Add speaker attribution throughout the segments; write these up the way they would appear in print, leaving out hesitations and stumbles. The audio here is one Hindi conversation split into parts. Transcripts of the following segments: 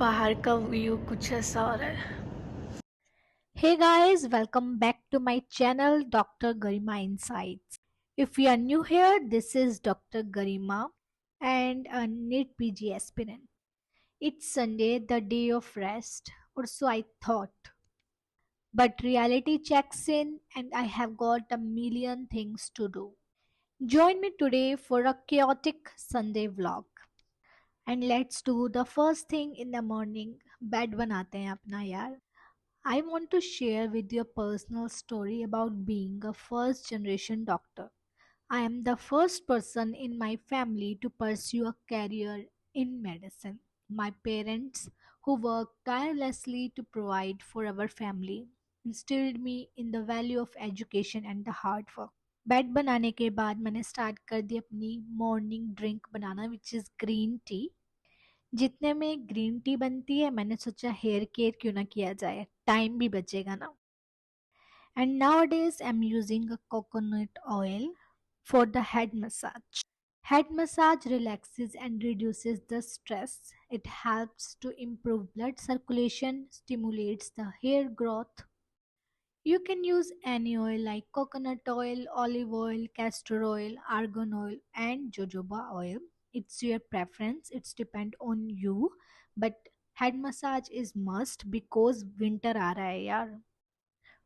Speaker 1: बाहर का व्यू कुछ ऐसा हो रहा है।
Speaker 2: Hey guys, welcome back to my channel Dr. Garima Insights. If you are new here, this is Dr. Garima and a NEET PG aspirant. It's Sunday, the day of rest, or so I thought. But reality checks in and I have got a million things to do. Join me today for a chaotic Sunday vlog. And let's do the first thing in the morning. Bed बनाते हैं अपना यार. I want to share with you a personal story about being a first generation doctor. I am the first person in my family to pursue a career in medicine. My parents, who worked tirelessly to provide for our family, instilled me in the value of education and the hard work. Bed बनाने के बाद मैंने स्टार्ट कर दी अपनी morning drink banana which is green tea. जितने में ग्रीन टी बनती है मैंने सोचा हेयर केयर क्यों ना किया जाए, टाइम भी बचेगा ना. And nowadays I'm using a coconut oil for the head massage. Head massage relaxes and reduces the stress. It helps to improve blood circulation, stimulates the hair growth. You can use any oil like coconut oil, olive oil, castor oil, argan oil, and jojoba oil. It's your preference, it's depend on you. But head massage is must because winter आ रहा है यार.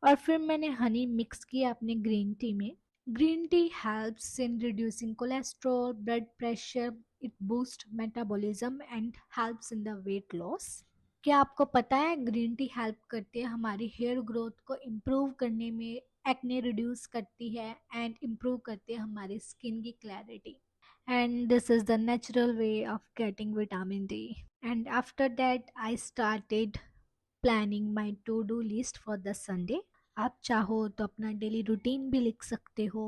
Speaker 2: और फिर मैंने हनी मिक्स किया अपने ग्रीन टी में. Green tea helps in reducing cholesterol, blood pressure, it boost metabolism and helps in the weight loss. क्या आपको पता है ग्रीन टी हेल्प करती है हमारी हेयर ग्रोथ को इम्प्रूव करने में, एक्ने रिड्यूस करती है एंड इम्प्रूव करती है हमारी स्किन की clarity. And this is the natural way of getting vitamin D. And after that, I started planning my to-do list for the Sunday. आप चाहो तो अपना डेली रूटीन भी लिख सकते हो.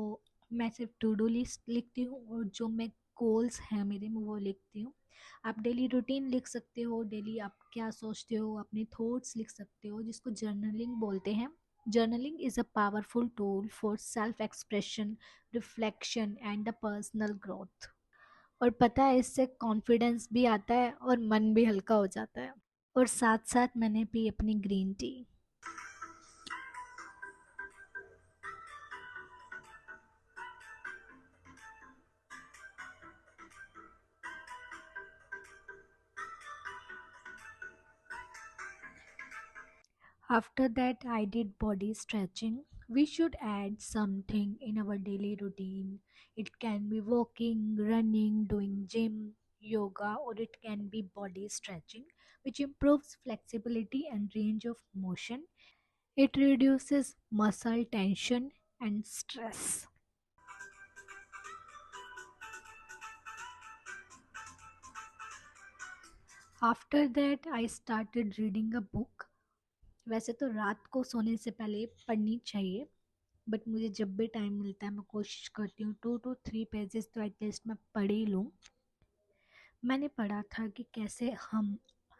Speaker 2: मैं सिर्फ टू डू लिस्ट लिखती हूँ और जो मैं गोल्स हैं मेरे में वो लिखती हूँ. आप डेली रूटीन लिख सकते हो, डेली आप क्या सोचते हो, अपने थॉट्स लिख सकते हो, जिसको जर्नलिंग बोलते हैं. Journaling is a powerful tool for self expression, reflection and the personal growth. और पता है इससे कॉन्फिडेंस भी आता है और मन भी हल्का हो जाता है. और साथ साथ मैंने पी अपनी green tea. After that, I did body stretching. We should add something in our daily routine. It can be walking, running, doing gym, yoga, or it can be body stretching, which improves flexibility and range of motion. It reduces muscle tension and stress. After that, I started reading a book. वैसे तो रात को सोने से पहले पढ़नी चाहिए, बट मुझे जब भी टाइम मिलता है मैं कोशिश करती हूँ 2 to 3 पेजेस तो एटलीस्ट मैं पढ़ ही लूँ. मैंने पढ़ा था कि कैसे हम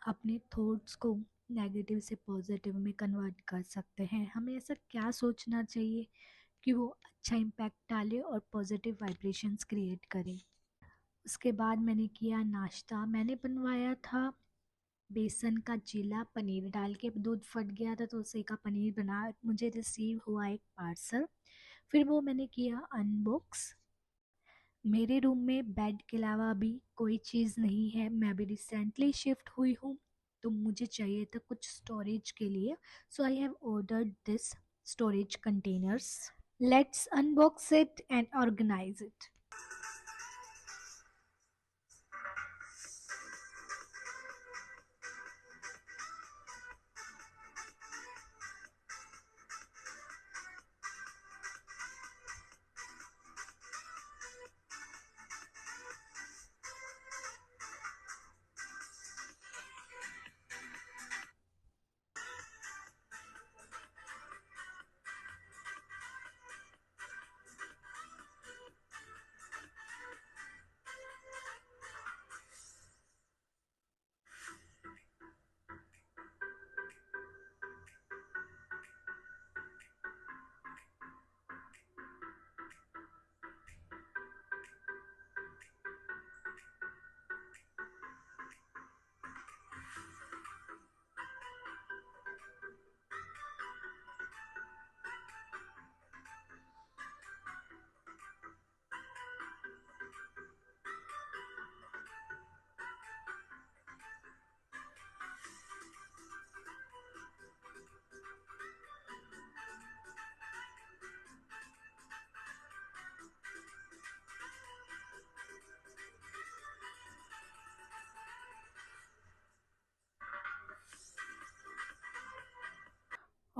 Speaker 2: अपने थॉट्स को नेगेटिव से पॉजिटिव में कन्वर्ट कर सकते हैं. हमें ऐसा क्या सोचना चाहिए कि वो अच्छा इम्पैक्ट डाले और पॉजिटिव वाइब्रेशंस क्रिएट करे. उसके बाद मैंने किया नाश्ता. मैंने बनवाया था बेसन का चीला पनीर डाल के. दूध फट गया था तो उसी का पनीर बना मुझे रिसीव हुआ एक पार्सल. फिर वो मैंने किया अनबॉक्स. मेरे रूम में बेड के अलावा अभी कोई चीज़ नहीं है. मैं अभी रिसेंटली शिफ्ट हुई हूँ तो मुझे चाहिए था कुछ स्टोरेज के लिए. So I have ordered this storage containers. Let's unbox it and organise it.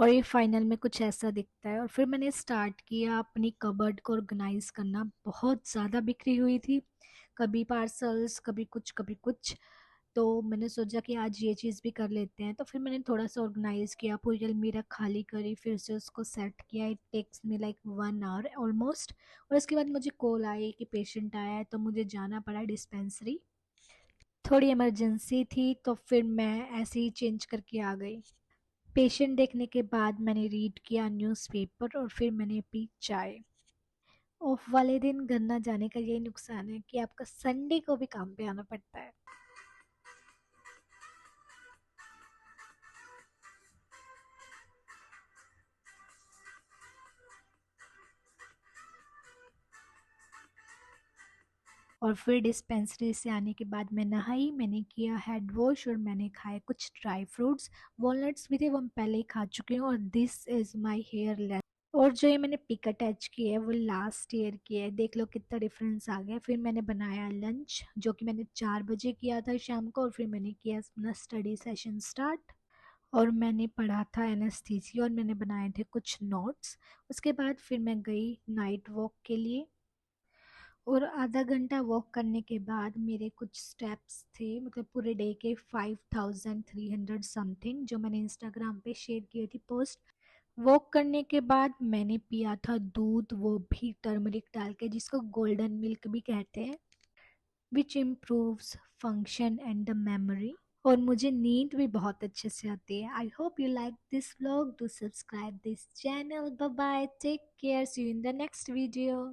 Speaker 2: और ये फाइनल में कुछ ऐसा दिखता है। और फिर मैंने स्टार्ट किया अपनी कबर्ड को ऑर्गेनाइज करना। बहुत ज़्यादा बिखरी हुई थी, कभी पार्सल्स, कभी कुछ कभी कुछ। तो मैंने सोचा कि आज ये चीज़ भी कर लेते हैं। तो फिर मैंने थोड़ा सा ऑर्गेनाइज किया, पूरी अलमीरा खाली करी, फिर से उसको सेट किया। It takes me like 1 hour almost. और उसके बाद मुझे कॉल आई कि पेशेंट आया है, तो मुझे जाना पड़ा डिस्पेंसरी। थोड़ी इमरजेंसी थी, तो फिर मैं ऐसे ही चेंज करके आ गई। पेशेंट देखने के बाद मैंने रीड किया न्यूज़पेपर और फिर मैंने पी चाय। ऑफ वाले दिन घर ना जाने का यही नुकसान है कि आपका संडे को भी काम पे आना पड़ता है। और फिर डिस्पेंसरी से आने के बाद मैं नहाई, मैंने किया हेड वॉश और मैंने खाए कुछ ड्राई फ्रूट्स। वॉलनट्स भी थे, वो हम पहले ही खा चुके हैं। और this is my hair length. और जो ये मैंने पिक अटैच की है वो लास्ट ईयर की है। देख लो कितना डिफरेंस आ गया। फिर मैंने बनाया लंच, जो कि मैंने 4 बजे किया था शाम को। और फिर मैंने किया अपना स्टडी सेशन स्टार्ट। और मैंने पढ़ा था एनेस्थीसिया और मैंने बनाए थे कुछ नोट्स। उसके बाद फिर मैं गई नाइट वॉक के लिए। और आधा घंटा वॉक करने के बाद मेरे कुछ स्टेप्स थे, मतलब पूरे डे के 5300 समथिंग, जो मैंने इंस्टाग्राम पे शेयर किए थी पोस्ट। वॉक करने के बाद मैंने पिया था दूध, वो भी टर्मरिक डाल के, जिसको गोल्डन मिल्क भी कहते हैं, which improves function and the memory. और मुझे नींद भी बहुत अच्छे से आती है। I hope you like this vlog, do subscribe this channel. Bye bye, take care, see you in the next video.